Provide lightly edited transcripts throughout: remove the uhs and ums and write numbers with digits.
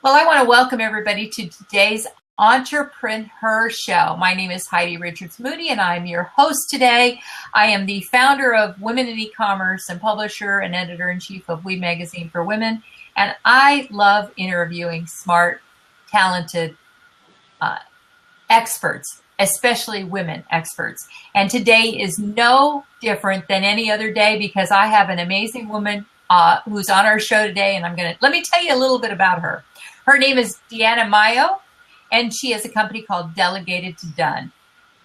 Well, I want to welcome everybody to today's Entrepreneur Show. My name is Heidi Richards Moody, and I'm your host today. I am the founder of Women in E-Commerce and publisher and editor-in-chief of We Magazine for Women. And I love interviewing smart, talented experts, especially women experts. And today is no different than any other day because I have an amazing woman who's on our show today, and let me tell you a little bit about her. Her name is Deanna Maio, and she has a company called Delegated to Done.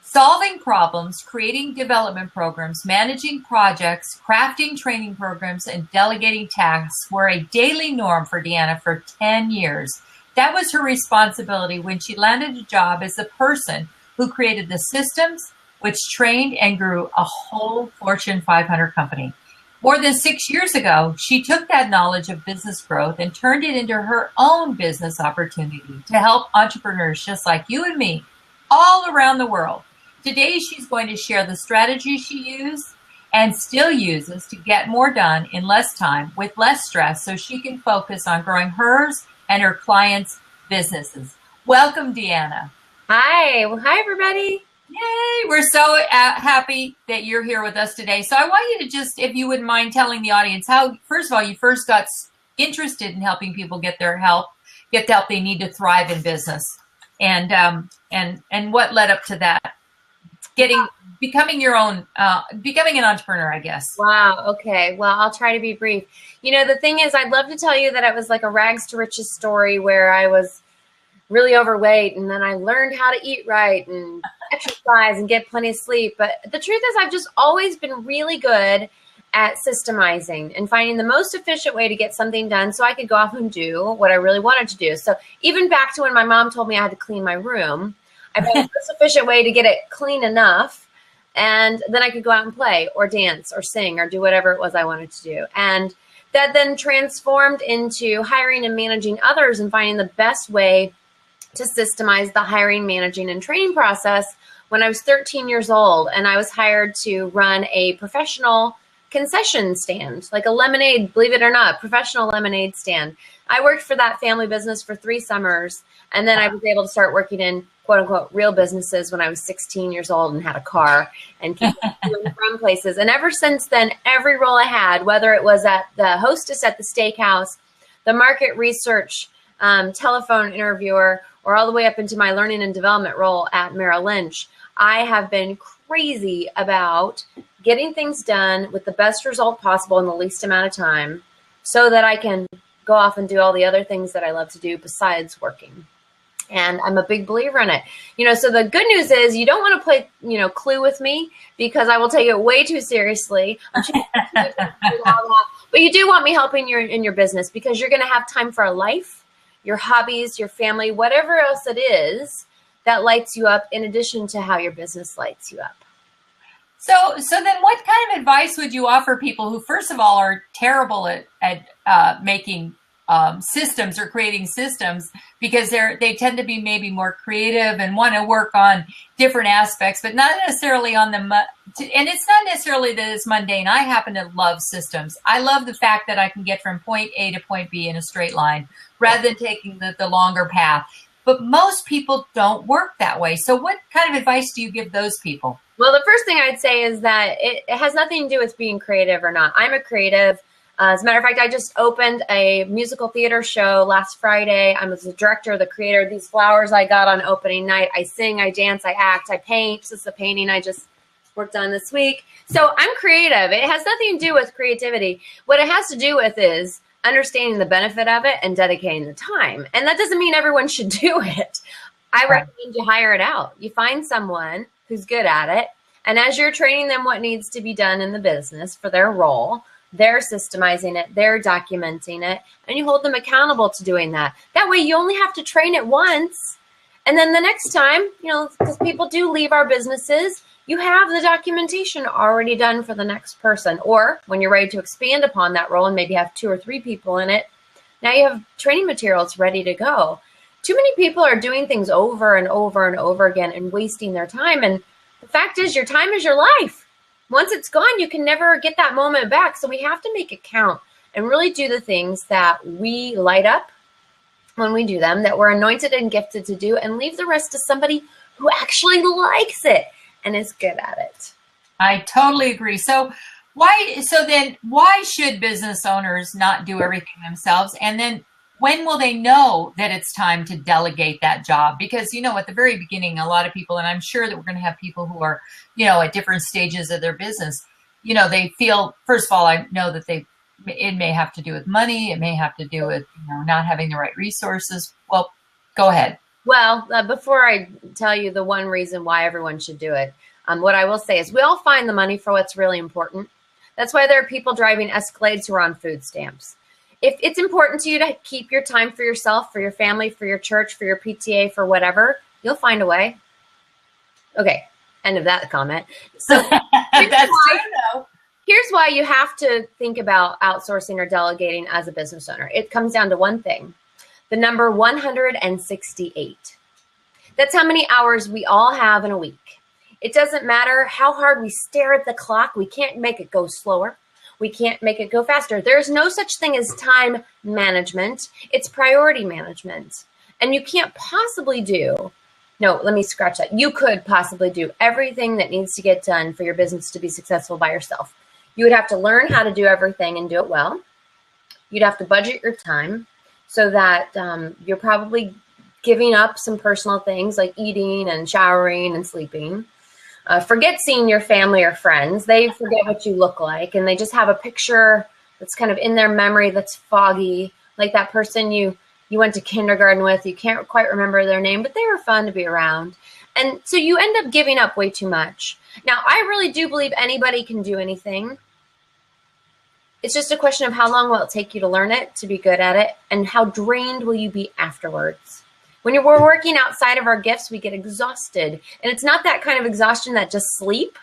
Solving problems, creating development programs, managing projects, crafting training programs, and delegating tasks were a daily norm for Deanna for 10 years. That was her responsibility when she landed a job as the person who created the systems which trained and grew a whole Fortune 500 company. More than 6 years ago, she took that knowledge of business growth and turned it into her own business opportunity to help entrepreneurs just like you and me all around the world. Today, she's going to share the strategies she used and still uses to get more done in less time with less stress so she can focus on growing hers and her clients' businesses. Welcome, Deanna. Hi. Well, hi, everybody. Yay! We're so happy that you're here with us today. So I want you to just, if you wouldn't mind telling the audience how, first of all, you first got interested in helping people get the help they need to thrive in business, and what led up to that, becoming an entrepreneur, I guess. Wow. Okay. Well, I'll try to be brief. You know, the thing is, I'd love to tell you that it was like a rags to riches story where I was really overweight and then I learned how to eat right and exercise and get plenty of sleep. But the truth is I've just always been really good at systemizing and finding the most efficient way to get something done so I could go off and do what I really wanted to do. So even back to when my mom told me I had to clean my room, I found the most efficient way to get it clean enough, and then I could go out and play or dance or sing or do whatever it was I wanted to do. And that then transformed into hiring and managing others and finding the best way to systemize the hiring, managing, and training process when I was 13 years old. And I was hired to run a professional concession stand, like a lemonade, believe it or not, professional lemonade stand. I worked for that family business for 3 summers. And then I was able to start working in quote unquote real businesses when I was 16 years old and had a car and came from places. And ever since then, every role I had, whether it was at the hostess at the steakhouse, the market research, telephone interviewer, or all the way up into my learning and development role at Merrill Lynch, I have been crazy about getting things done with the best result possible in the least amount of time so that I can go off and do all the other things that I love to do besides working. And I'm a big believer in it. You know, so the good news is you don't want to play, Clue with me because I will take it way too seriously. But you do want me helping you in your business because you're going to have time for a life, your hobbies, your family, whatever else it is that lights you up in addition to how your business lights you up. So then what kind of advice would you offer people who, first of all, are terrible at making systems or creating systems because they tend to be maybe more creative and want to work on different aspects, but not necessarily on and it's not necessarily that it's mundane. I happen to love systems. I love the fact that I can get from point A to point B in a straight line rather than taking the longer path. But most people don't work that way. So what kind of advice do you give those people? Well, the first thing I'd say is that it has nothing to do with being creative or not. I'm a creative. As a matter of fact, I just opened a musical theater show last Friday. I'm the director, the creator. These flowers I got on opening night. I sing, I dance, I act, I paint. This is a painting I just worked on this week. So I'm creative. It has nothing to do with creativity. What it has to do with is understanding the benefit of it and dedicating the time. And that doesn't mean everyone should do it. I recommend you hire it out. You find someone who's good at it. And as you're training them what needs to be done in the business for their role, they're systemizing it, they're documenting it, and you hold them accountable to doing that. That way you only have to train it once. And then the next time, because people do leave our businesses, you have the documentation already done for the next person. Or when you're ready to expand upon that role and maybe have 2 or 3 people in it, now you have training materials ready to go. Too many people are doing things over and over and over again and wasting their time. And the fact is, your time is your life. Once it's gone, you can never get that moment back. So we have to make it count and really do the things that we light up when we do them that we're anointed and gifted to do, and leave the rest to somebody who actually likes it and is good at it. I totally agree. So then why should business owners not do everything themselves? And then when will they know that it's time to delegate that job? Because, at the very beginning, a lot of people, and I'm sure that we're going to have people who are, at different stages of their business, they feel, first of all, I know that it may have to do with money. It may have to do with, not having the right resources. Well, go ahead. Well, before I tell you the one reason why everyone should do it, what I will say is we all find the money for what's really important. That's why there are people driving Escalades who are on food stamps. If it's important to you to keep your time for yourself, for your family, for your church, for your PTA, for whatever, you'll find a way. Okay, end of that comment. So here's why you have to think about outsourcing or delegating as a business owner. It comes down to one thing, the number 168. That's how many hours we all have in a week. It doesn't matter how hard we stare at the clock. We can't make it go slower. We can't make it go faster. There's no such thing as time management. It's priority management. And you can't possibly do, no, let me scratch that. You could possibly do everything that needs to get done for your business to be successful by yourself. You would have to learn how to do everything and do it well. You'd have to budget your time so that you're probably giving up some personal things like eating and showering and sleeping. Forget seeing your family or friends. They forget what you look like, and they just have a picture that's kind of in their memory that's foggy, like that person you went to kindergarten with. You can't quite remember their name, but they were fun to be around. And so you end up giving up way too much. Now, I really do believe anybody can do anything. It's just a question of how long will it take you to learn it, to be good at it, and how drained will you be afterwards. When we're working outside of our gifts, we get exhausted. And it's not that kind of exhaustion that just sleep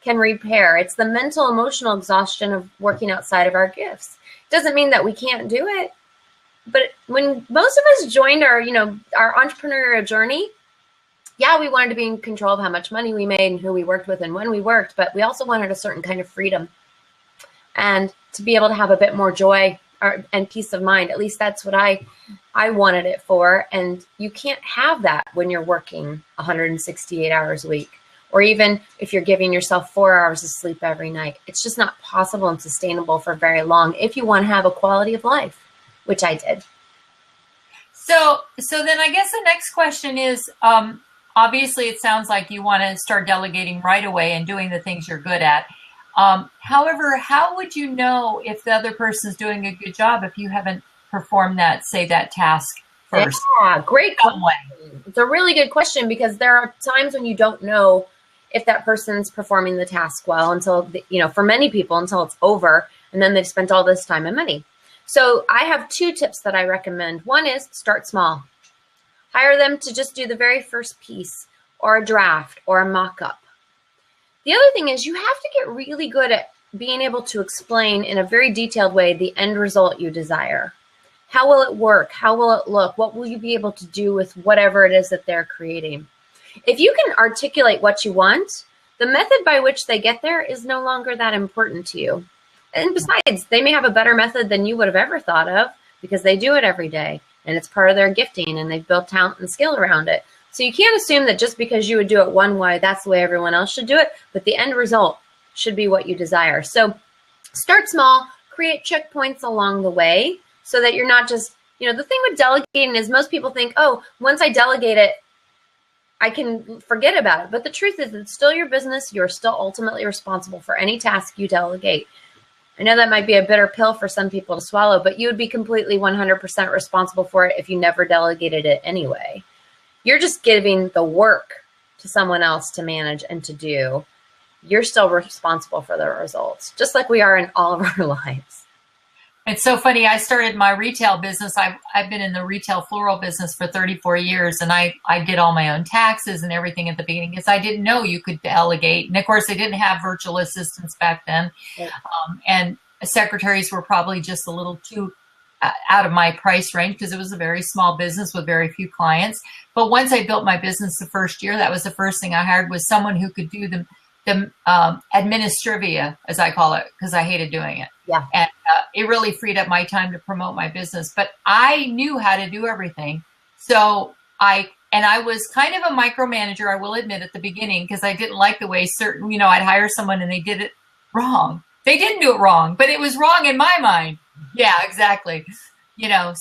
can repair. It's the mental, emotional exhaustion of working outside of our gifts. It doesn't mean that we can't do it. But when most of us joined our entrepreneurial journey, yeah, we wanted to be in control of how much money we made and who we worked with and when we worked, but we also wanted a certain kind of freedom and to be able to have a bit more joy and peace of mind. At least that's what I wanted it for. And you can't have that when you're working 168 hours a week, or even if you're giving yourself 4 hours of sleep every night. It's just not possible and sustainable for very long if you want to have a quality of life, which I did. So then I guess the next question is, obviously it sounds like you want to start delegating right away and doing the things you're good at. However, how would you know if the other person's doing a good job if you haven't performed that task first? Yeah, great question. It's a really good question, because there are times when you don't know if that person's performing the task well until, for many people, until it's over and then they've spent all this time and money. So I have 2 tips that I recommend. One is start small. Hire them to just do the very first piece or a draft or a mock-up. The other thing is you have to get really good at being able to explain in a very detailed way the end result you desire. How will it work? How will it look? What will you be able to do with whatever it is that they're creating? If you can articulate what you want, the method by which they get there is no longer that important to you. And besides, they may have a better method than you would have ever thought of because they do it every day and it's part of their gifting and they've built talent and skill around it. So you can't assume that just because you would do it one way, that's the way everyone else should do it, but the end result should be what you desire. So start small, create checkpoints along the way so that you're not just, the thing with delegating is most people think, oh, once I delegate it, I can forget about it. But the truth is it's still your business. You're still ultimately responsible for any task you delegate. I know that might be a bitter pill for some people to swallow, but you would be completely 100% responsible for it if you never delegated it anyway. You're just giving the work to someone else to manage and to do. You're still responsible for the results, just like we are in all of our lives. It's so funny. I started my retail business. I've been in the retail floral business for 34 years, and I did all my own taxes and everything at the beginning because I didn't know you could delegate. And of course, they didn't have virtual assistants back then. Yeah. And secretaries were probably just a little too out of my price range because it was a very small business with very few clients. But once I built my business the first year, that was the first thing I hired was someone who could do the administrivia, as I call it, because I hated doing it. Yeah. it really freed up my time to promote my business. But I knew how to do everything. So I was kind of a micromanager, I will admit, at the beginning, because I didn't like the way certain, I'd hire someone and they did it wrong. They didn't do it wrong, but it was wrong in my mind. Yeah, exactly.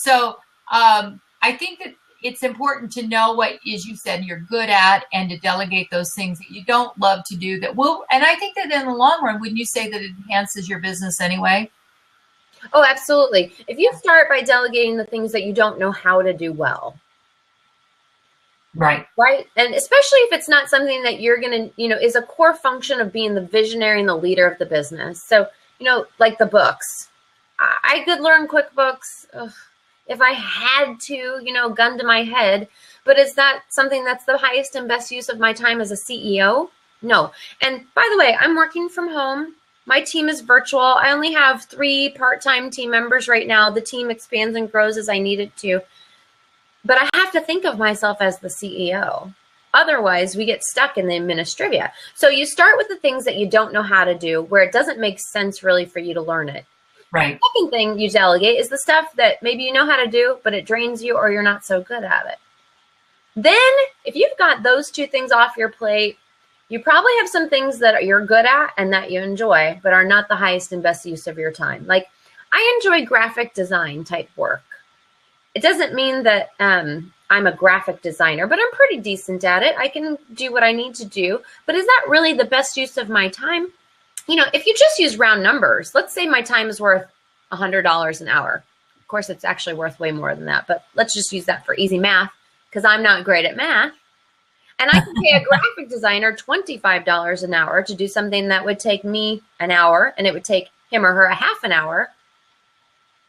So I think that it's important to know what, as you said, you're good at, and to delegate those things that you don't love to do and I think that in the long run, wouldn't you say that it enhances your business anyway? Oh, absolutely. If you start by delegating the things that you don't know how to do well. Right. Right. And especially if it's not something that you're going to, is a core function of being the visionary and the leader of the business. So, like the books, I could learn QuickBooks if I had to, gun to my head. But is that something that's the highest and best use of my time as a CEO? No. And by the way, I'm working from home. My team is virtual. I only have 3 part-time team members right now. The team expands and grows as I need it to. But I have to think of myself as the CEO. Otherwise, we get stuck in the administrivia. So you start with the things that you don't know how to do, where it doesn't make sense really for you to learn it. Right. The second thing you delegate is the stuff that maybe you know how to do, but it drains you or you're not so good at it. Then, if you've got those 2 things off your plate, you probably have some things that you're good at and that you enjoy, but are not the highest and best use of your time. Like, I enjoy graphic design type work. It doesn't mean that I'm a graphic designer, but I'm pretty decent at it. I can do what I need to do. But is that really the best use of my time? If you just use round numbers, let's say my time is worth $100 an hour. Of course, it's actually worth way more than that, but let's just use that for easy math, because I'm not great at math. And I can pay a graphic designer $25 an hour to do something that would take me an hour, and it would take him or her a half an hour.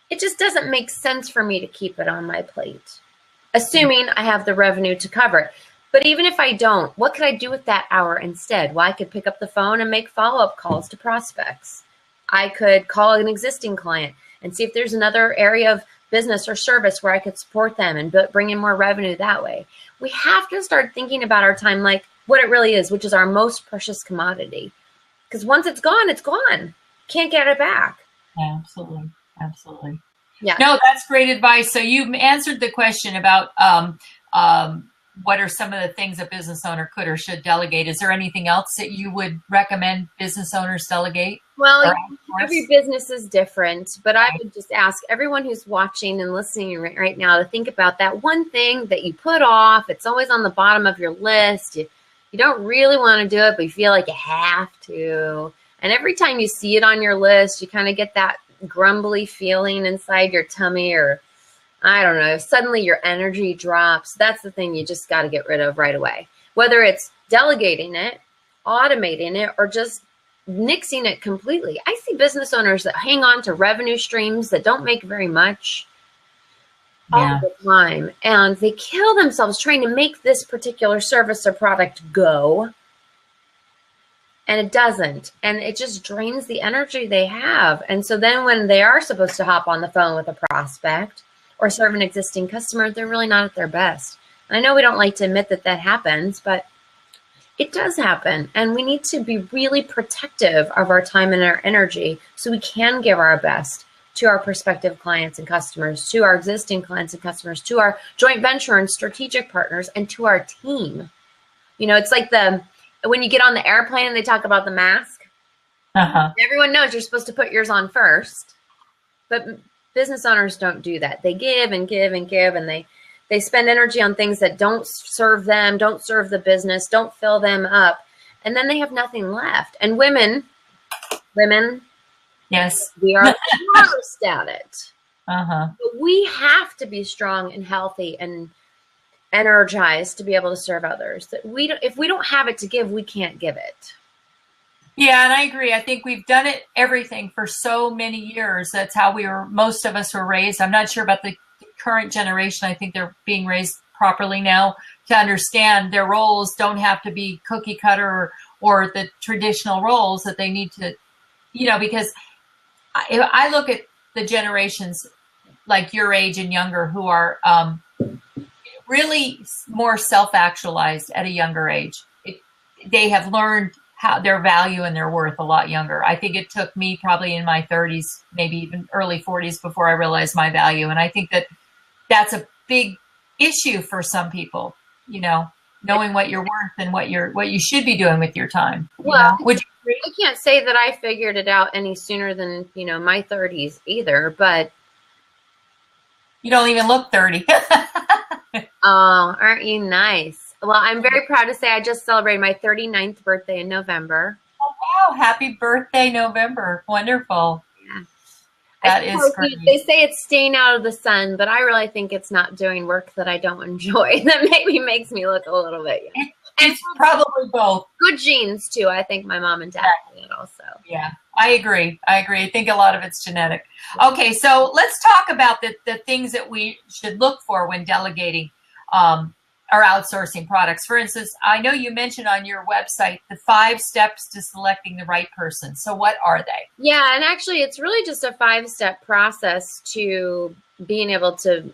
It just doesn't make sense for me to keep it on my plate, assuming I have the revenue to cover it. But even if I don't, what could I do with that hour instead? Well, I could pick up the phone and make follow-up calls to prospects. I could call an existing client and see if there's another area of business or service where I could support them and bring in more revenue that way. We have to start thinking about our time like what it really is, which is our most precious commodity. Because once it's gone, it's gone. Can't get it back. Yeah, absolutely. Absolutely. Yeah. No, that's great advice. So you've answered the question about what are some of the things a business owner could or should delegate. Is there anything else that you would recommend business owners delegate? Well, every business is different, but I would just ask everyone who's watching and listening right now to think about that one thing that you put off. It's always on the bottom of your list. You don't really want to do it, but you feel like you have to. And every time you see it on your list, you kind of get that grumbly feeling inside your tummy, or I don't know, suddenly your energy drops. That's the thing you just got to get rid of right away. Whether it's delegating it, automating it, or just nixing it completely. I see business owners that hang on to revenue streams that don't make very much all the time. And they kill themselves trying to make this particular service or product go. And it doesn't. And it just drains the energy they have. And so then when they are supposed to hop on the phone with a prospect or serve an existing customer, they're really not at their best. And I know we don't like to admit that that happens, but it does happen. And we need to be really protective of our time and our energy so we can give our best to our prospective clients and customers, to our existing clients and customers, to our joint venture and strategic partners, and to our team. It's like when you get on the airplane and they talk about the mask, everyone knows you're supposed to put yours on first, but business owners don't do that. They give and give and give, and they spend energy on things that don't serve them, don't serve the business, don't fill them up, and then they have nothing left. And women, yes, we are the worst at it. But we have to be strong and healthy and energized to be able to serve others. If we don't have it to give, we can't give it. Yeah, and I agree. I think we've done everything for so many years. That's how most of us were raised. I'm not sure about the current generation. I think they're being raised properly now to understand their roles don't have to be cookie cutter or the traditional roles that they need to, because I look at the generations like your age and younger who are really more self-actualized at a younger age. They have learned how their value and their worth a lot younger. I think it took me probably in my 30s, maybe even early 40s before I realized my value. And I think that that's a big issue for some people, you know, knowing what you're worth and what you should be doing with your time. Well, Would you agree? I can't say that I figured it out any sooner than, my 30s either, but You don't even look 30. oh, aren't you nice? Well, I'm very proud to say I just celebrated my 39th birthday in November. Oh, wow. Happy birthday, November. Wonderful. Yeah. That is great. They say it's staying out of the sun, but I really think it's not doing work that I don't enjoy. That maybe makes me look a little bit young. It's probably both. Good genes, too. I think my mom and dad did also. Yeah, I agree. I think a lot of it's genetic. Okay, so let's talk about the things that we should look for when delegating or outsourcing products. For instance, I know you mentioned on your website the 5 steps to selecting the right person. So what are they? Yeah, and actually it's really just a 5-step process to being able to,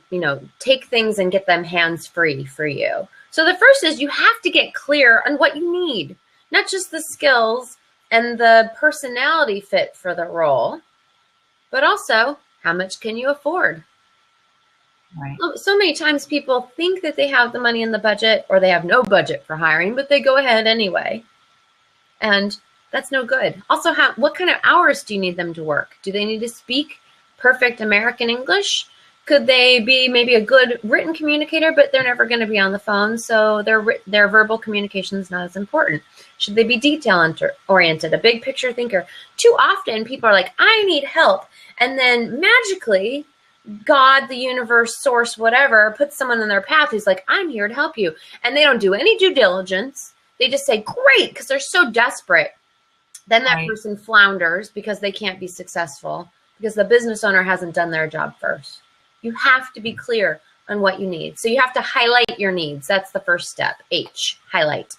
take things and get them hands-free for you. So the first is you have to get clear on what you need, not just the skills and the personality fit for the role, but also how much can you afford? Right. So many times people think that they have the money in the budget or they have no budget for hiring, but they go ahead anyway. And that's no good. Also, what kind of hours do you need them to work? Do they need to speak perfect American English? Could they be maybe a good written communicator, but they're never going to be on the phone, so their verbal communication is not as important? Should they be detail-oriented, a big picture thinker? Too often people are like, I need help. And then magically, God, the universe, source, whatever, puts someone in their path who's like, I'm here to help you. And they don't do any due diligence. They just say, great, because they're so desperate. Then that person flounders because they can't be successful because the business owner hasn't done their job first. You have to be clear on what you need. So you have to highlight your needs. That's the first step. H, highlight.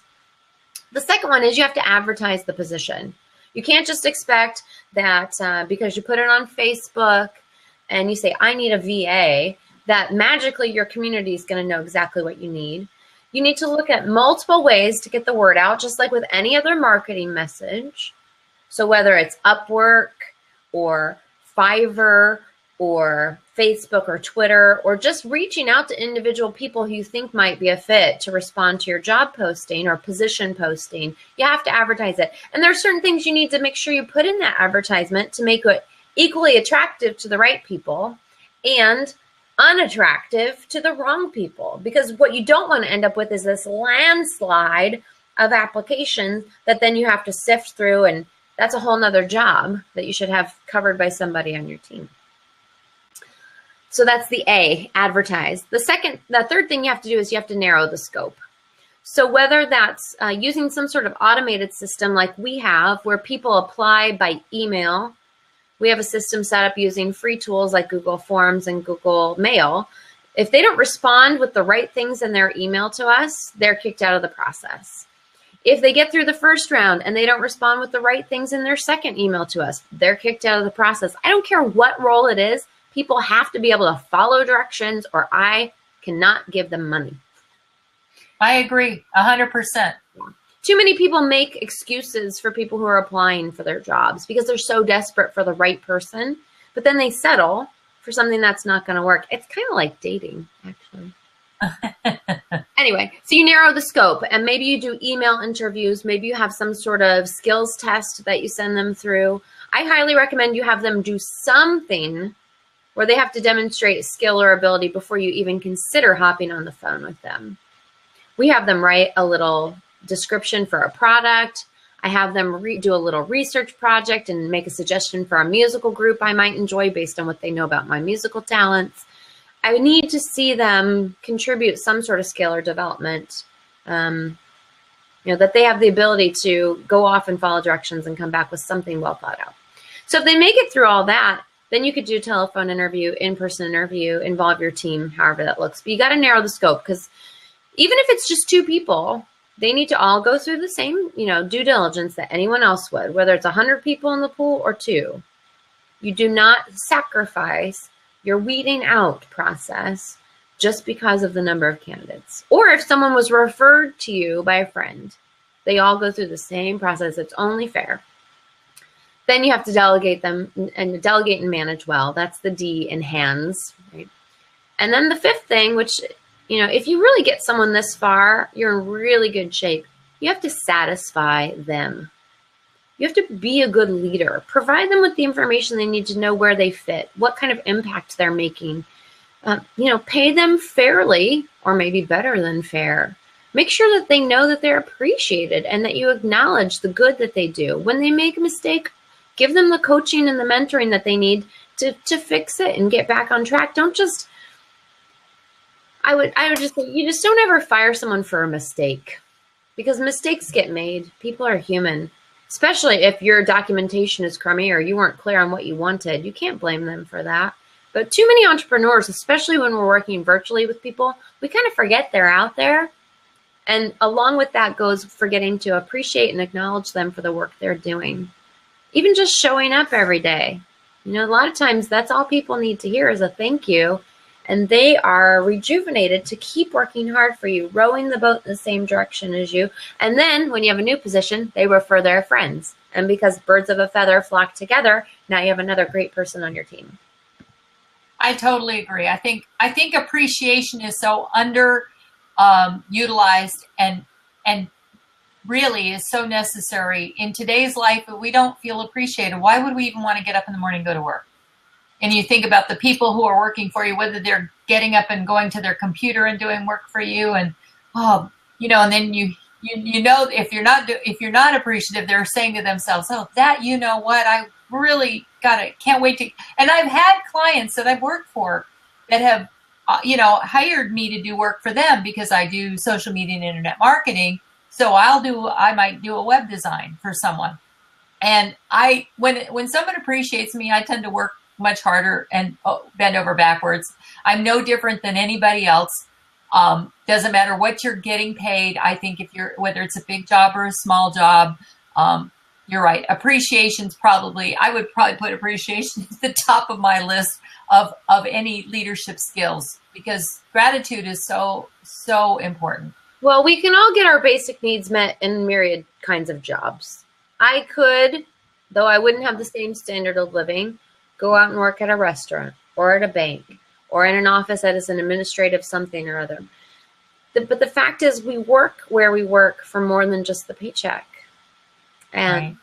The second one is you have to advertise the position. You can't just expect that because you put it on Facebook and you say, I need a VA, that magically your community is going to know exactly what you need. You need to look at multiple ways to get the word out, just like with any other marketing message. So whether it's Upwork or Fiverr or Facebook or Twitter, or just reaching out to individual people who you think might be a fit to respond to your job posting or position posting, you have to advertise it. And there are certain things you need to make sure you put in that advertisement to make it equally attractive to the right people and unattractive to the wrong people. Because what you don't want to end up with is this landslide of applications that then you have to sift through, and that's a whole nother job that you should have covered by somebody on your team. So that's the A, advertise. The third thing you have to do is you have to narrow the scope. So whether that's using some sort of automated system like we have, where people apply by email, we have a system set up using free tools like Google Forms and Google Mail. If they don't respond with the right things in their email to us, they're kicked out of the process. If they get through the first round and they don't respond with the right things in their second email to us, they're kicked out of the process. I don't care what role it is. People have to be able to follow directions or I cannot give them money. I agree 100%. Too many people make excuses for people who are applying for their jobs because they're so desperate for the right person, but then they settle for something that's not going to work. It's kind of like dating, actually. Anyway, so you narrow the scope and maybe you do email interviews. Maybe you have some sort of skills test that you send them through. I highly recommend you have them do something where they have to demonstrate skill or ability before you even consider hopping on the phone with them. We have them write a little description for a product. I have them do a little research project and make a suggestion for a musical group I might enjoy based on what they know about my musical talents. I need to see them contribute some sort of skill or development, that they have the ability to go off and follow directions and come back with something well thought out. So if they make it through all that, then you could do a telephone interview, in-person interview, involve your team, however that looks. But you got to narrow the scope because even if it's just 2 people, they need to all go through the same, due diligence that anyone else would, whether it's 100 people in the pool or 2. You do not sacrifice your weeding out process just because of the number of candidates. Or if someone was referred to you by a friend, They all go through the same process. It's only fair. Then you have to delegate them and delegate and manage well. That's the D in hands, right? And then the fifth thing, which, if you really get someone this far, you're in really good shape. You have to satisfy them. You have to be a good leader. Provide them with the information they need to know where they fit, what kind of impact they're making. Pay them fairly, or maybe better than fair. Make sure that they know that they're appreciated and that you acknowledge the good that they do. When they make a mistake, give them the coaching and the mentoring that they need to fix it and get back on track. Don't just, I would just say, you just don't ever fire someone for a mistake, because mistakes get made. People are human, especially if your documentation is crummy or you weren't clear on what you wanted. You can't blame them for that. But too many entrepreneurs, especially when we're working virtually with people, we kind of forget they're out there. And along with that goes forgetting to appreciate and acknowledge them for the work they're doing. Even just showing up every day. A lot of times that's all people need to hear is a thank you. And they are rejuvenated to keep working hard for you, rowing the boat in the same direction as you. And then when you have a new position, they refer their friends. And because birds of a feather flock together, now you have another great person on your team. I totally agree. I think appreciation is so utilized and really is so necessary in today's life. If we don't feel appreciated, why would we even want to get up in the morning and go to work? And you think about the people who are working for you, whether they're getting up and going to their computer and doing work for you, and and then you if you're not appreciative, they're saying to themselves, oh, that, what, I really can't wait to. And I've had clients that I've worked for that have hired me to do work for them because I do social media and internet marketing. So I might do a web design for someone. And when someone appreciates me, I tend to work much harder and bend over backwards. I'm no different than anybody else. Doesn't matter what you're getting paid. I think whether it's a big job or a small job, you're right. Appreciation's I would probably put appreciation at the top of my list of any leadership skills, because gratitude is so, so important. Well, we can all get our basic needs met in myriad kinds of jobs. I could, though I wouldn't have the same standard of living, go out and work at a restaurant or at a bank or in an office as an administrative something or other. But the fact is, we work where we work for more than just the paycheck. And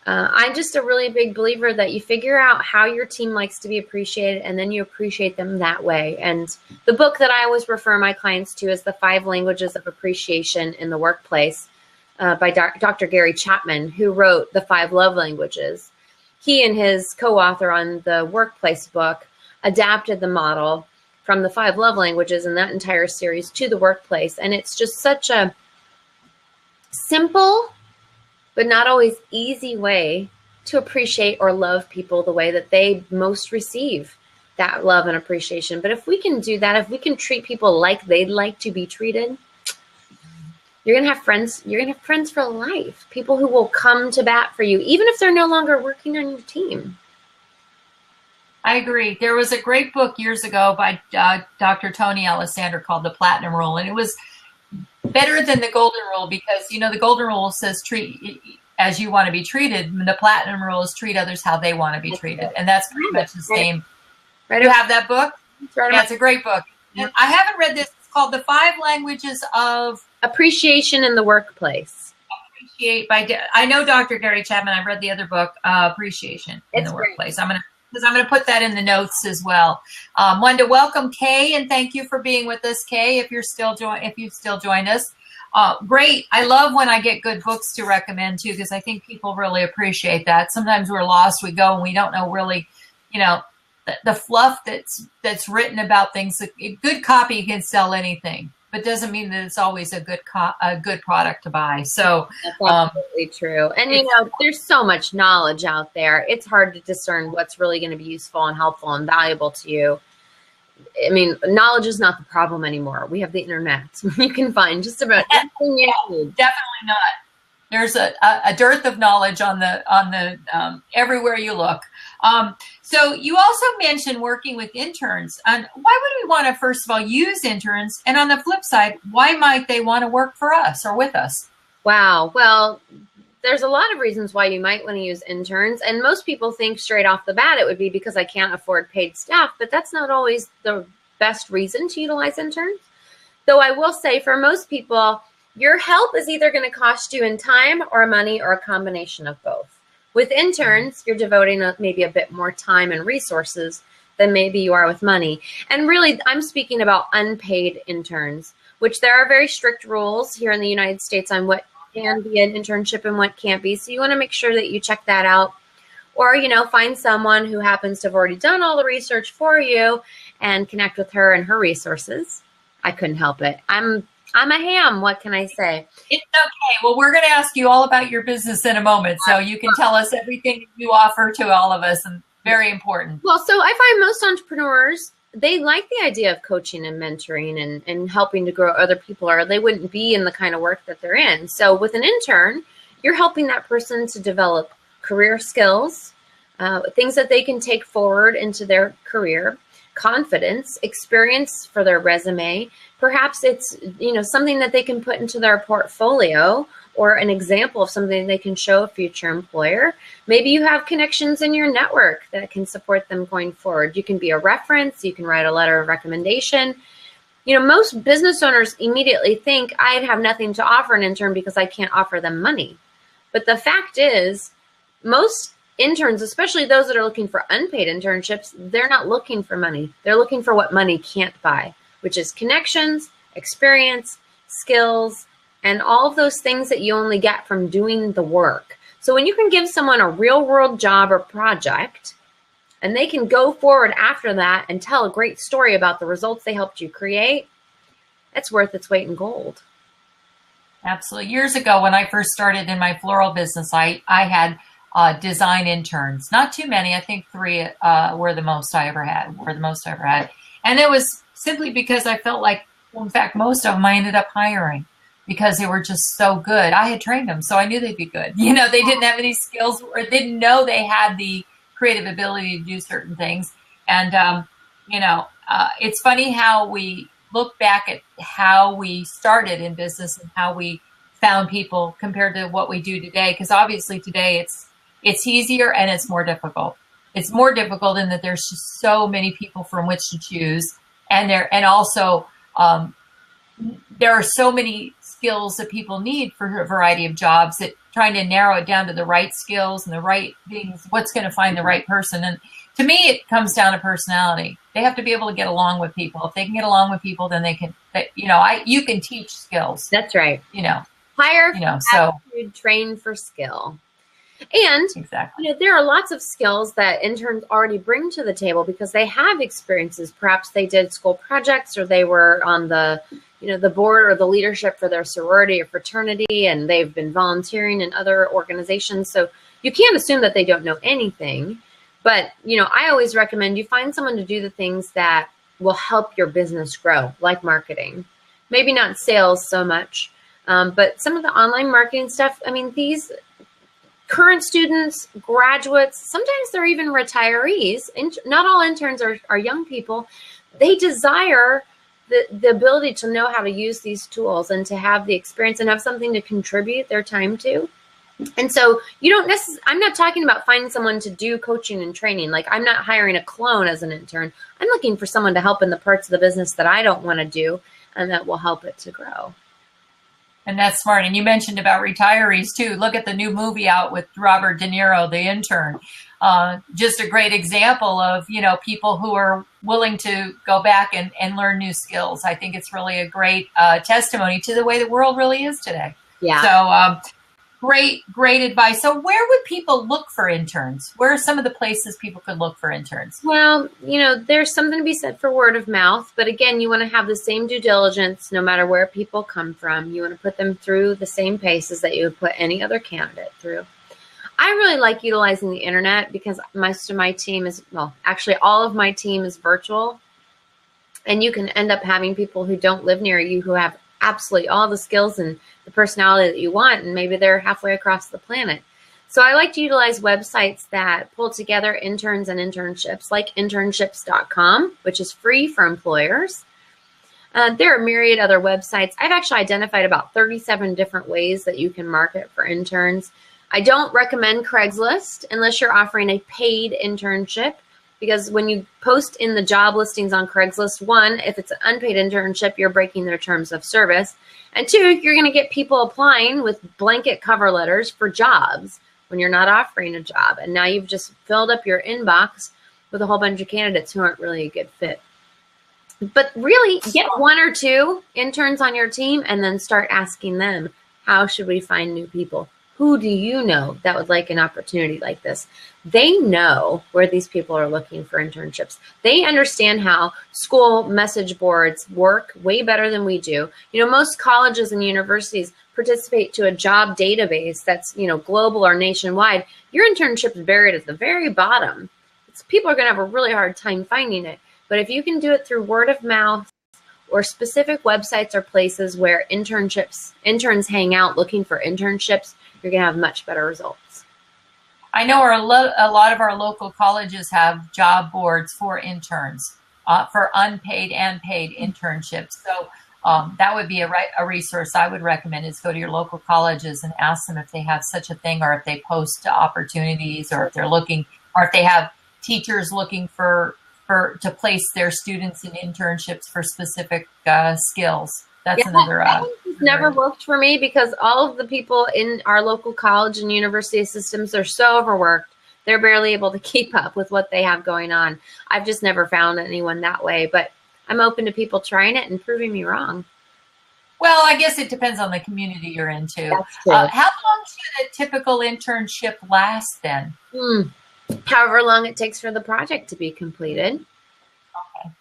I'm just a really big believer that you figure out how your team likes to be appreciated, and then you appreciate them that way. And the book that I always refer my clients to is The 5 Languages of Appreciation in the Workplace by Dr. Gary Chapman, who wrote The 5 Love Languages. He and his co-author on the workplace book adapted the model from the 5 love languages and that entire series to the workplace. And it's just such a simple, but not always easy way to appreciate or love people the way that they most receive that love and appreciation. But if we can do that, if we can treat people like they'd like to be treated, you're going to have friends. You're going to have friends for life, people who will come to bat for you, even if they're no longer working on your team. I agree. There was a great book years ago by Dr. Tony Alexander called The Platinum Rule. And it was better than the Golden Rule because, the Golden Rule says treat as you want to be treated. And the Platinum Rule is treat others how they want to be treated. And that's pretty much the same. Right. You have that book? Right. Yeah, it's a great book. And I haven't read this. It's called The 5 Languages of Appreciation in the Workplace. I know Dr. Gary Chapman. I've read the other book, Appreciation in the Workplace. I'm going to put that in the notes as well. Wanted to welcome Kay and thank you for being with us, Kay. If you've still joined us, great. I love when I get good books to recommend too, because I think people really appreciate that. Sometimes we're lost. We go and we don't know really, the fluff that's written about things. A good copy can sell anything, but doesn't mean that it's always a good product to buy. So that's absolutely true. And there's so much knowledge out there. It's hard to discern what's really going to be useful and helpful and valuable to you. I mean, knowledge is not the problem anymore. We have the internet. You can find just about anything you need. Definitely not. There's a dearth of knowledge on the everywhere you look. So you also mentioned working with interns. And why would we want to, first of all, use interns? And on the flip side, why might they want to work for us or with us? Wow. Well, there's a lot of reasons why you might want to use interns. And most people think straight off the bat it would be because I can't afford paid staff, but that's not always the best reason to utilize interns. Though I will say for most people, your help is either going to cost you in time or money or a combination of both. With interns, you're devoting maybe a bit more time and resources than maybe you are with money. And really, I'm speaking about unpaid interns, which there are very strict rules here in the United States on what can be an internship and what can't be. So you want to make sure that you check that out. Or, find someone who happens to have already done all the research for you and connect with her and her resources. I couldn't help it. I'm a ham. What can I say? It's okay. Well, we're going to ask you all about your business in a moment, so you can tell us everything you offer to all of us, and very important. Well, so I find most entrepreneurs, they like the idea of coaching and mentoring and helping to grow other people, or they wouldn't be in the kind of work that they're in. So with an intern, you're helping that person to develop career skills, things that they can take forward into their career, confidence, experience for their resume. Perhaps it's, something that they can put into their portfolio or an example of something they can show a future employer. Maybe you have connections in your network that can support them going forward. You can be a reference. You can write a letter of recommendation. Most business owners immediately think I'd have nothing to offer an intern because I can't offer them money. But the fact is, most interns, especially those that are looking for unpaid internships, they're not looking for money. They're looking for what money can't buy, which is connections, experience, skills, and all of those things that you only get from doing the work. So when you can give someone a real world job or project, and they can go forward after that and tell a great story about the results they helped you create, that's worth its weight in gold. Absolutely. Years ago, when I first started in my floral business, I had design interns. Not too many. I think 3 were the most I ever had. And it was simply because I felt like, well, in fact, most of them I ended up hiring because they were just so good. I had trained them, so I knew they'd be good. They didn't have any skills or didn't know they had the creative ability to do certain things. And, it's funny how we look back at how we started in business and how we found people compared to what we do today. Because obviously today it's easier and it's more difficult. It's more difficult in that there's just so many people from which to choose. And also there are so many skills that people need for a variety of jobs that trying to narrow it down to the right skills and the right things, what's going to find the right person. And to me, it comes down to personality. They have to be able to get along with people. If they can get along with people, then they can, you can teach skills. That's right. Hire aptitude, train for skill. And exactly. There are lots of skills that interns already bring to the table because they have experiences. Perhaps they did school projects or they were on the board or the leadership for their sorority or fraternity, and they've been volunteering in other organizations. So you can't assume that they don't know anything. But, I always recommend you find someone to do the things that will help your business grow, like marketing. Maybe not sales so much, but some of the online marketing stuff. I mean, these current students, graduates, sometimes they're even retirees. Not all interns are young people. They desire the ability to know how to use these tools and to have the experience and have something to contribute their time to. And so I'm not talking about finding someone to do coaching and training. Like, I'm not hiring a clone as an intern. I'm looking for someone to help in the parts of the business that I don't want to do and that will help it to grow. And that's smart. And you mentioned about retirees too. Look at the new movie out with Robert De Niro, The Intern. Just a great example of, people who are willing to go back and learn new skills. I think it's really a great testimony to the way the world really is today. Yeah. So great advice. So where would people look for interns? Where are some of the places people could look for interns? Well, there's something to be said for word of mouth. But again, you want to have the same due diligence no matter where people come from. You want to put them through the same paces that you would put any other candidate through. I really like utilizing the internet because most of my team all of my team is virtual. And you can end up having people who don't live near you who have absolutely all the skills and the personality that you want, and maybe they're halfway across the planet. So I like to utilize websites that pull together interns and internships, like internships.com, which is free for employers. There are myriad other websites. I've actually identified about 37 different ways that you can market for interns. I don't recommend Craigslist unless you're offering a paid internship, because when you post in the job listings on Craigslist, one, if it's an unpaid internship, you're breaking their terms of service. And two, you're going to get people applying with blanket cover letters for jobs when you're not offering a job. And now you've just filled up your inbox with a whole bunch of candidates who aren't really a good fit. But really, get one or two interns on your team and then start asking them, how should we find new people? Who do you know that would like an opportunity like this? They know where these people are looking for internships. They understand how school message boards work way better than we do. You know, most colleges and universities participate to a job database that's, you know, global or nationwide. Your internship is buried at the very bottom. People are going to have a really hard time finding it. But if you can do it through word of mouth or specific websites or places where interns hang out looking for internships, you're going to have much better results. I know a lot of our local colleges have job boards for interns, for unpaid and paid internships. So that would be a resource I would recommend, is go to your local colleges and ask them if they have such a thing, or if they post opportunities, or if they're looking, or if they have teachers looking to place their students in internships for specific skills. That's another. That never worked for me, because all of the people in our local college and university systems are so overworked. They're barely able to keep up with what they have going on. I've just never found anyone that way, but I'm open to people trying it and proving me wrong. Well, I guess it depends on the community you're into. How long should a typical internship last then? However long it takes for the project to be completed,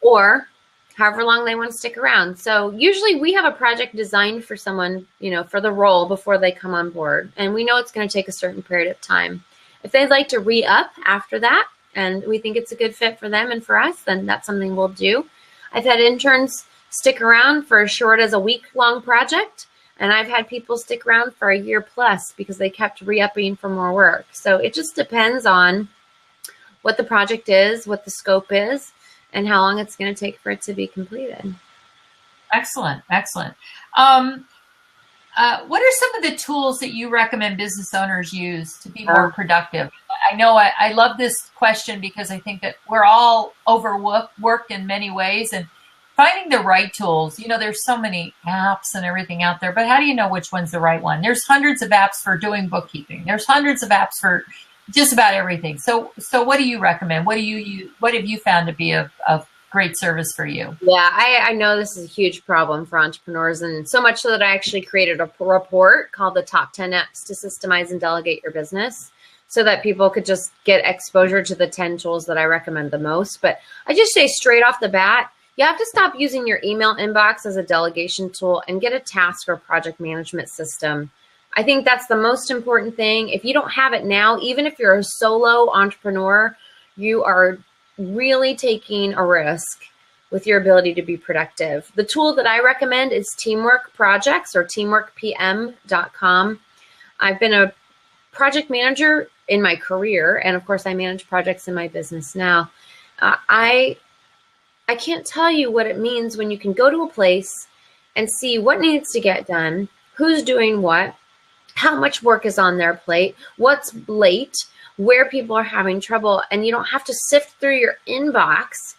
or however long they want to stick around. So usually we have a project designed for someone, you know, for the role before they come on board. And we know it's going to take a certain period of time. If they'd like to re-up after that, and we think it's a good fit for them and for us, then that's something we'll do. I've had interns stick around for as short as a week-long project. And I've had people stick around for a year plus because they kept re-upping for more work. So it just depends on what the project is, what the scope is, and how long it's going to take for it to be completed. Excellent, excellent. What are some of the tools that you recommend business owners use to be more productive? I know I love this question because I think that we're all overworked in many ways, and finding the right tools. You know, there's so many apps and everything out there, but how do you know which one's the right one? There's hundreds of apps for doing bookkeeping. There's hundreds of apps for just about everything. So what do you recommend? What have you found to be of great service for you? Yeah, I know this is a huge problem for entrepreneurs, and so much so that I actually created a report called the Top 10 Apps to Systemize and Delegate Your Business, so that people could just get exposure to the 10 tools that I recommend the most. But I just say straight off the bat, you have to stop using your email inbox as a delegation tool and get a task or project management system. I think that's the most important thing. If you don't have it now, even if you're a solo entrepreneur, you are really taking a risk with your ability to be productive. The tool that I recommend is Teamwork Projects, or teamworkpm.com. I've been a project manager in my career, and of course I manage projects in my business now. I can't tell you what it means when you can go to a place and see what needs to get done, who's doing what, how much work is on their plate, what's late, where people are having trouble, and you don't have to sift through your inbox.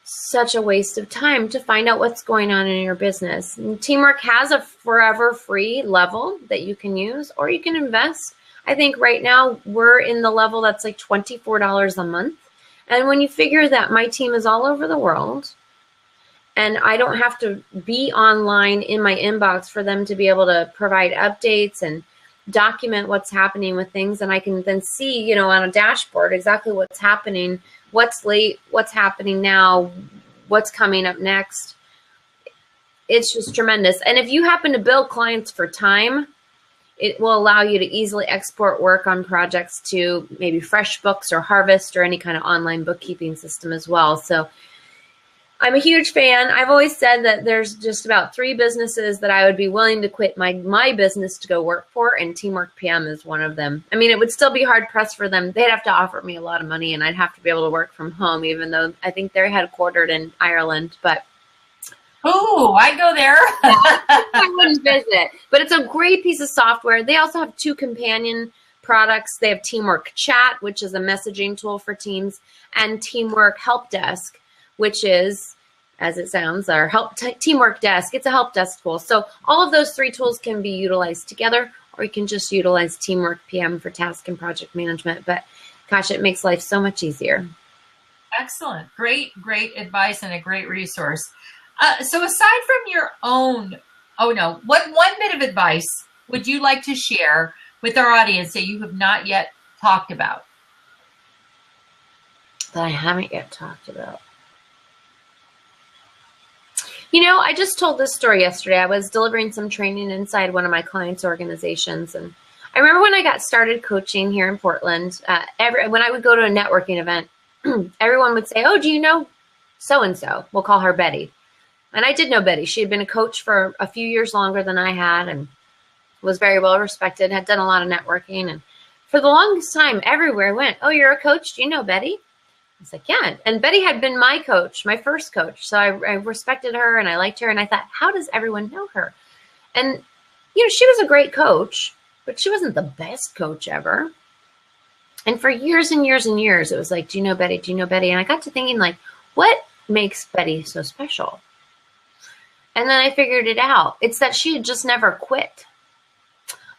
Such a waste of time to find out what's going on in your business. And Teamwork has a forever free level that you can use, or you can invest. I think right now we're in the level that's like $24 a month. And when you figure that my team is all over the world, and I don't have to be online in my inbox for them to be able to provide updates and document what's happening with things, and I can then see, you know, on a dashboard exactly what's happening, what's late, what's happening now, what's coming up next. It's just tremendous. And if you happen to bill clients for time, it will allow you to easily export work on projects to maybe FreshBooks or Harvest or any kind of online bookkeeping system as well. So I'm a huge fan. I've always said that there's just about 3 businesses that I would be willing to quit my business to go work for, and Teamwork PM is one of them. I mean, it would still be hard pressed for them. They'd have to offer me a lot of money, and I'd have to be able to work from home, even though I think they're headquartered in Ireland. But Ooh, I go there. I wouldn't visit, but it's a great piece of software. They also have 2 companion products. They have Teamwork Chat, which is a messaging tool for teams, and Teamwork Help Desk, which is, as it sounds, our Teamwork Desk. It's a help desk tool. So all of those 3 tools can be utilized together, or you can just utilize Teamwork PM for task and project management. But gosh, it makes life so much easier. Excellent. Great advice and a great resource. So aside from your own, what one bit of advice would you like to share with our audience that you have not yet talked about? That I haven't yet talked about. You know, I just told this story yesterday. I was delivering some training inside one of my clients' organizations. And I remember when I got started coaching here in Portland, when I would go to a networking event, everyone would say, oh, do you know so-and-so? We'll call her Betty. And I did know Betty. She had been a coach for a few years longer than I had and was very well respected, had done a lot of networking. And for the longest time, everywhere I went, oh, you're a coach? Do you know Betty? I was like, yeah. And Betty had been my coach, my first coach. So I respected her and I liked her. And I thought, how does everyone know her? And, you know, she was a great coach, but she wasn't the best coach ever. And for years and years and years, it was like, do you know Betty? Do you know Betty? And I got to thinking, like, what makes Betty so special? And then I figured it out. It's that she had just never quit.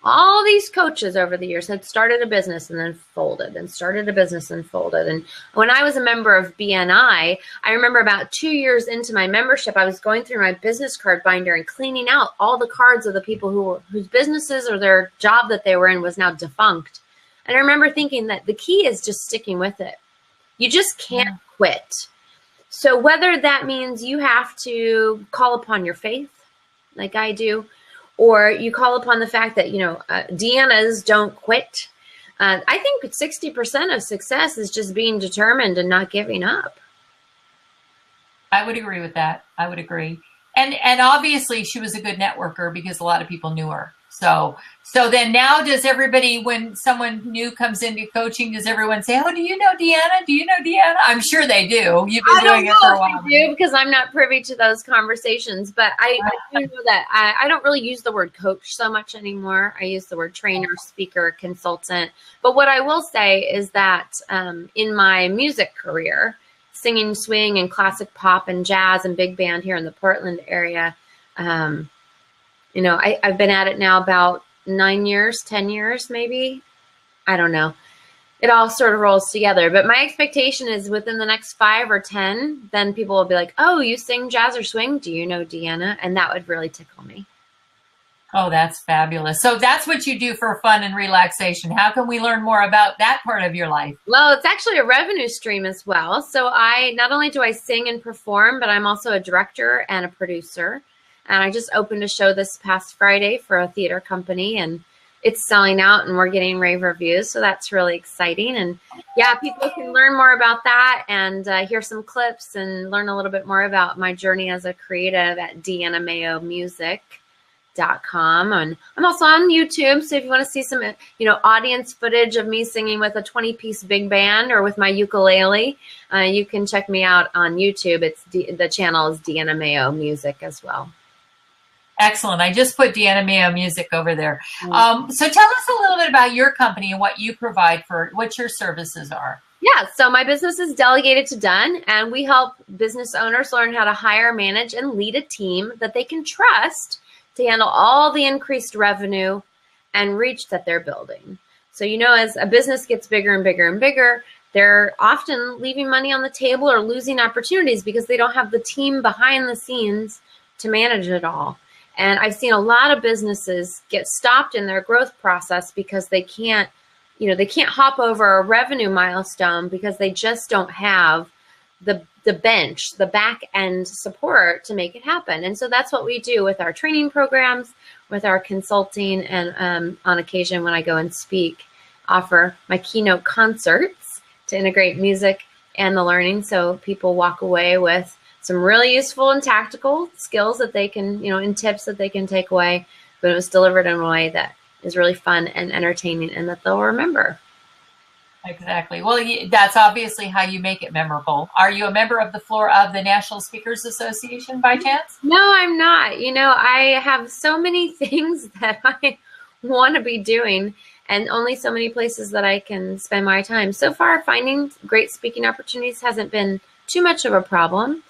All these coaches over the years had started a business and then folded and started a business and folded. And when I was a member of BNI, I remember about 2 years into my membership, I was going through my business card binder and cleaning out all the cards of the people whose businesses or their job that they were in was now defunct. And I remember thinking that the key is just sticking with it. You just can't quit. So whether that means you have to call upon your faith, like I do, or you call upon the fact that, Deanna's don't quit. I think 60% of success is just being determined and not giving up. I would agree with that. I would agree. And obviously she was a good networker because a lot of people knew her. So then now does everybody, when someone new comes into coaching, does everyone say, oh, do you know Deanna? Do you know Deanna? I'm sure they do. You've been doing it for a while. I do because I'm not privy to those conversations, but I do know that I don't really use the word coach so much anymore. I use the word trainer, speaker, consultant. But what I will say is that in my music career, singing swing and classic pop and jazz and big band here in the Portland area, I've been at it now about 9 years, 10 years, maybe. I don't know. It all sort of rolls together. But my expectation is within the next 5 or 10, then people will be like, oh, you sing jazz or swing? Do you know Deanna? And that would really tickle me. Oh, that's fabulous. So that's what you do for fun and relaxation. How can we learn more about that part of your life? Well, it's actually a revenue stream as well. So not only do I sing and perform, but I'm also a director and a producer. And I just opened a show this past Friday for a theater company, and it's selling out and we're getting rave reviews. So that's really exciting. And yeah, people can learn more about that and hear some clips and learn a little bit more about my journey as a creative at DeannaMaioMusic.com. And I'm also on YouTube. So if you want to see some, audience footage of me singing with a 20-piece big band or with my ukulele, you can check me out on YouTube. The channel is Deanna Maio Music as well. Excellent. I just put Deanna Maio Music over there. So tell us a little bit about your company and what you provide what your services are. Yeah, so my business is Delegated to Done, and we help business owners learn how to hire, manage, and lead a team that they can trust to handle all the increased revenue and reach that they're building. So, as a business gets bigger and bigger and bigger, they're often leaving money on the table or losing opportunities because they don't have the team behind the scenes to manage it all. And I've seen a lot of businesses get stopped in their growth process because they can't hop over a revenue milestone because they just don't have the bench, the back end support to make it happen. And so that's what we do with our training programs, with our consulting, and on occasion when I go and speak, offer my keynote concerts to integrate music and the learning so people walk away with some really useful and tactical skills that they can, and tips that they can take away, but it was delivered in a way that is really fun and entertaining and that they'll remember. Exactly. Well, that's obviously how you make it memorable. Are you a member of the floor of the National Speakers Association by chance? No, I'm not. I have so many things that I want to be doing and only so many places that I can spend my time. So far, finding great speaking opportunities hasn't been too much of a problem.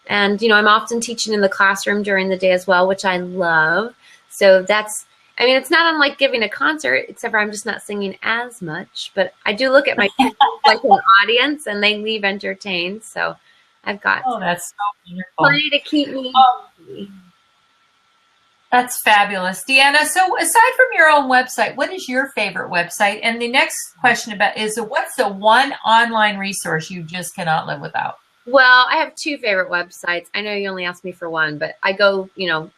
And, I'm often teaching in the classroom during the day as well, which I love. So it's not unlike giving a concert, except for I'm just not singing as much. But I do look at my kids like an audience, and they leave entertained. So I've got that's so wonderful. plenty to keep me. That's fabulous. Deanna, so aside from your own website, what is your favorite website? And the next question is what's the one online resource you just cannot live without? Well, I have two favorite websites. I know you only asked me for one, but I go,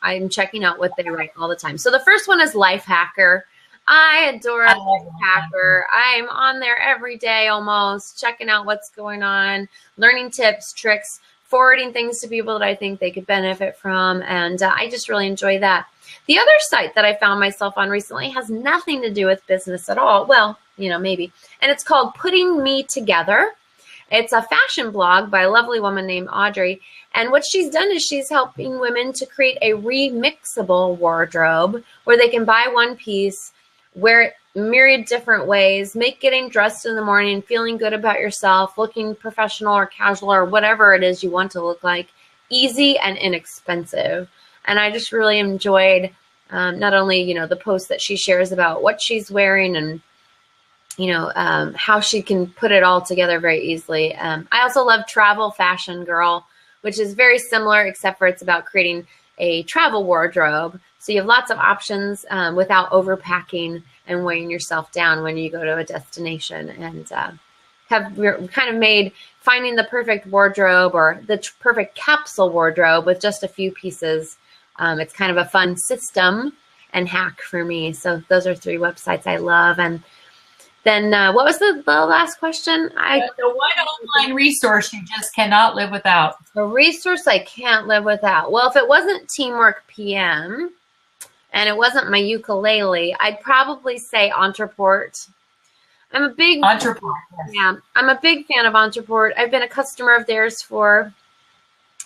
I'm checking out what they write all the time. So the first one is Lifehacker. I adore Lifehacker. I'm on there every day almost, checking out what's going on, learning tips, tricks, forwarding things to people that I think they could benefit from. And I just really enjoy that. The other site that I found myself on recently has nothing to do with business at all. Well, maybe. And it's called Putting Me Together. It's a fashion blog by a lovely woman named Audrey. And what she's done is she's helping women to create a remixable wardrobe where they can buy one piece, wear it myriad different ways, make getting dressed in the morning, feeling good about yourself, looking professional or casual or whatever it is you want to look like, easy and inexpensive. And I just really enjoyed not only, the posts that she shares about what she's wearing and how she can put it all together very easily. I also love Travel Fashion Girl, which is very similar, except for it's about creating a travel wardrobe. So you have lots of options without overpacking and weighing yourself down when you go to a destination, and have kind of made finding the perfect wardrobe or the perfect capsule wardrobe with just a few pieces. It's kind of a fun system and hack for me. So those are three websites I love. And then what was the last question? The one online resource you just cannot live without. A resource I can't live without. Well, if it wasn't Teamwork PM and it wasn't my ukulele, I'd probably say Entreport. I'm a big Entreport. Yeah, I'm a big fan of Entreport. I've been a customer of theirs for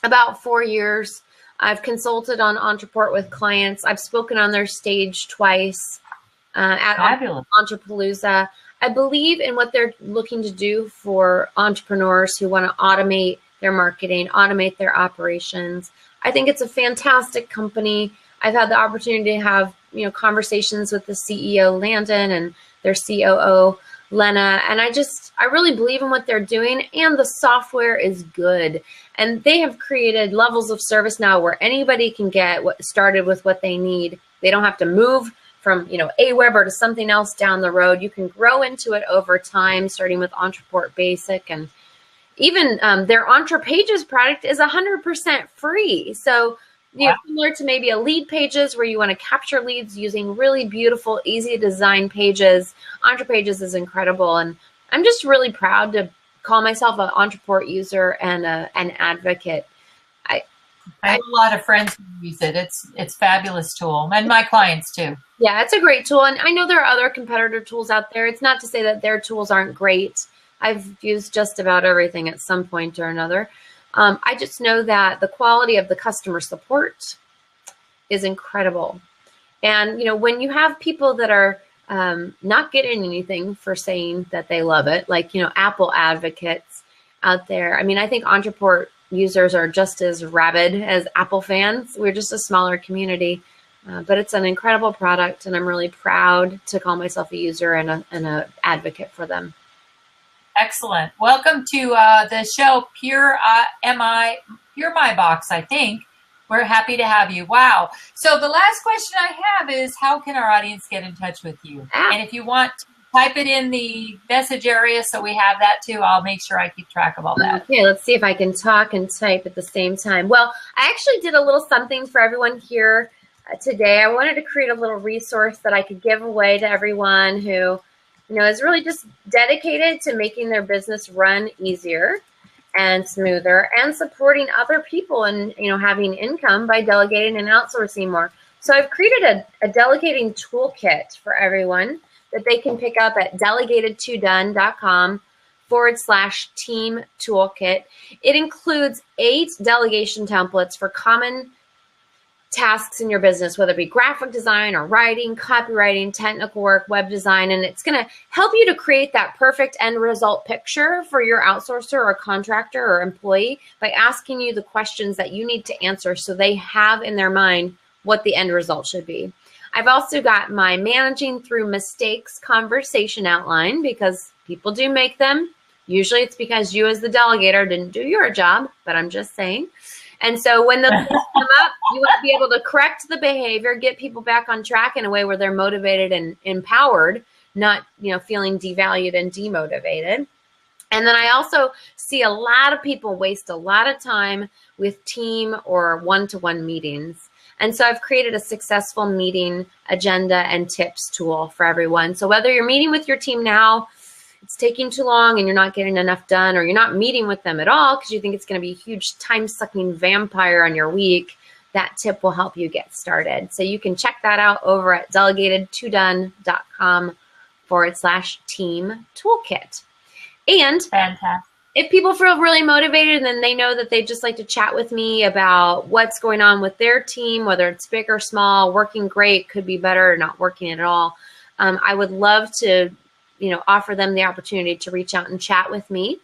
about 4 years. I've consulted on Entreport with clients. I've spoken on their stage twice at Entrepalooza. I believe in what they're looking to do for entrepreneurs who want to automate their marketing, automate their operations. I think it's a fantastic company. I've had the opportunity to have, conversations with the CEO, Landon, and their COO, Lena. And I really believe in what they're doing, and the software is good. And they have created levels of service now where anybody can get started with what they need. They don't have to move from Aweber to something else down the road. You can grow into it over time, starting with Entreport Basic, and even their EntrePages product is 100% free. So similar to maybe a Lead Pages where you want to capture leads using really beautiful, easy to design pages. EntrePages is incredible, and I'm just really proud to call myself an Entreport user and an advocate. I have a lot of friends who use it. It's a fabulous tool, and my clients too. Yeah, it's a great tool. And I know there are other competitor tools out there. It's not to say that their tools aren't great. I've used just about everything at some point or another. I just know that the quality of the customer support is incredible. And, when you have people that are not getting anything for saying that they love it, like, Apple advocates out there. I mean, I think Entreport users are just as rabid as Apple fans. We're just a smaller community. But it's an incredible product, and I'm really proud to call myself a user and an advocate for them. Excellent. Welcome to the show, Pure My Box, I think. We're happy to have you. Wow. So the last question I have is, how can our audience get in touch with you? And if you want to type it in the message area so we have that too, I'll make sure I keep track of all that. Okay, let's see if I can talk and type at the same time. Well, I actually did a little something for everyone here today. I wanted to create a little resource that I could give away to everyone who, is really just dedicated to making their business run easier and smoother and supporting other people and, having income by delegating and outsourcing more. So I've created a delegating toolkit for everyone. that they can pick up at delegated2done.com/team toolkit. It includes 8 delegation templates for common tasks in your business, whether it be graphic design or writing, copywriting, technical work, web design, and it's going to help you to create that perfect end result picture for your outsourcer or contractor or employee by asking you the questions that you need to answer so they have in their mind what the end result should be. I've also got my managing through mistakes conversation outline, because people do make them. Usually it's because you as the delegator didn't do your job, but I'm just saying. And so when those things come up, you want to be able to correct the behavior, get people back on track in a way where they're motivated and empowered, not, feeling devalued and demotivated. And then I also see a lot of people waste a lot of time with team or one-to-one meetings. And so I've created a successful meeting agenda and tips tool for everyone. So whether you're meeting with your team now, it's taking too long and you're not getting enough done, or you're not meeting with them at all because you think it's going to be a huge time-sucking vampire on your week, that tip will help you get started. So you can check that out over at delegated2done.com/team toolkit. And Fantastic. If people feel really motivated and then they know that they just like to chat with me about what's going on with their team, whether it's big or small, working great, could be better, or not working at all, I would love to offer them the opportunity to reach out and chat with me.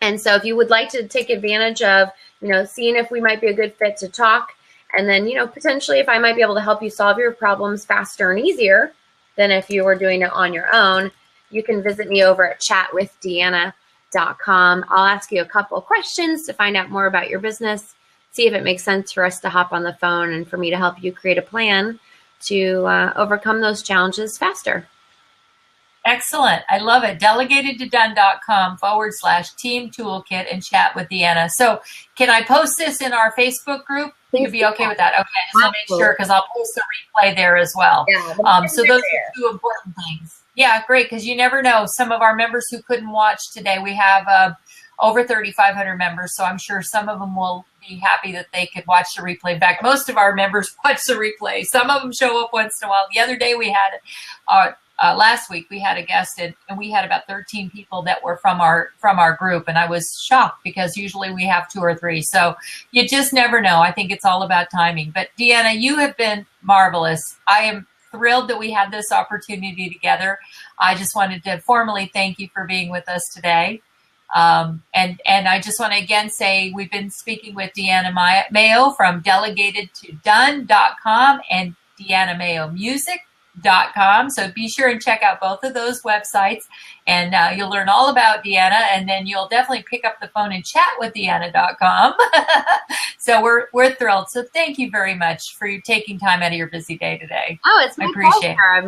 And so if you would like to take advantage of, seeing if we might be a good fit to talk, and then, potentially if I might be able to help you solve your problems faster and easier than if you were doing it on your own, you can visit me over at chatwithdeanna.com. I'll ask you a couple of questions to find out more about your business, see if it makes sense for us to hop on the phone and for me to help you create a plan to overcome those challenges faster. Excellent. I love it. Delegatedtodone.com/team toolkit and chat with Deanna. So can I post this in our Facebook group? You'd be okay with that? Okay. Just to make sure, because I'll post the replay there as well. Yeah, so those are 2 important things. Yeah, great. Because you never know. Some of our members who couldn't watch today, we have over 3,500 members. So I'm sure some of them will be happy that they could watch the replay. In fact, most of our members watch the replay. Some of them show up once in a while. The other day we had last week we had a guest, and we had about 13 people that were from our group, and I was shocked because usually we have 2 or 3. So you just never know. I think it's all about timing. But Deanna, you have been marvelous. I am thrilled that we had this opportunity together. I just wanted to formally thank you for being with us today. And I just want to again say we've been speaking with Deanna Maio from DelegatedToDone.com and Deanna Maio Music.com. So be sure and check out both of those websites, and you'll learn all about Deanna, and then you'll definitely pick up the phone and chat with Deanna.com. So we're thrilled. So thank you very much for you taking time out of your busy day today. Oh, it's my pleasure. I've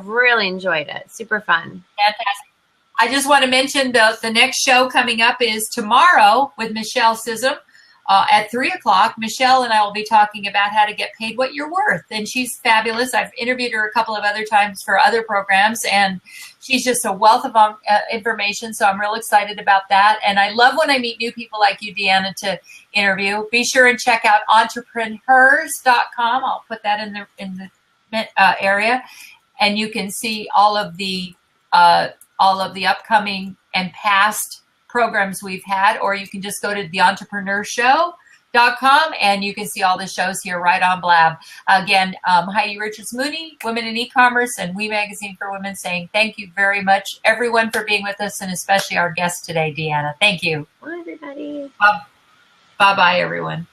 really enjoyed it. Super fun. Fantastic. I just want to mention the next show coming up is tomorrow with Michelle Sissom. At 3 o'clock, Michelle and I will be talking about how to get paid what you're worth. And she's fabulous. I've interviewed her a couple of other times for other programs, and she's just a wealth of information. So I'm real excited about that. And I love when I meet new people like you, Deanna, to interview. Be sure and check out entrepreneurs.com. I'll put that in the area, and you can see all of the upcoming and past programs we've had, or you can just go to theentrepreneursshow.com and you can see all the shows here right on Blab. Again, Heidi Richards-Mooney, Women in E-Commerce, and We Magazine for Women, saying thank you very much, everyone, for being with us, and especially our guest today, Deanna. Thank you. Bye, everybody. Bye-bye, everyone.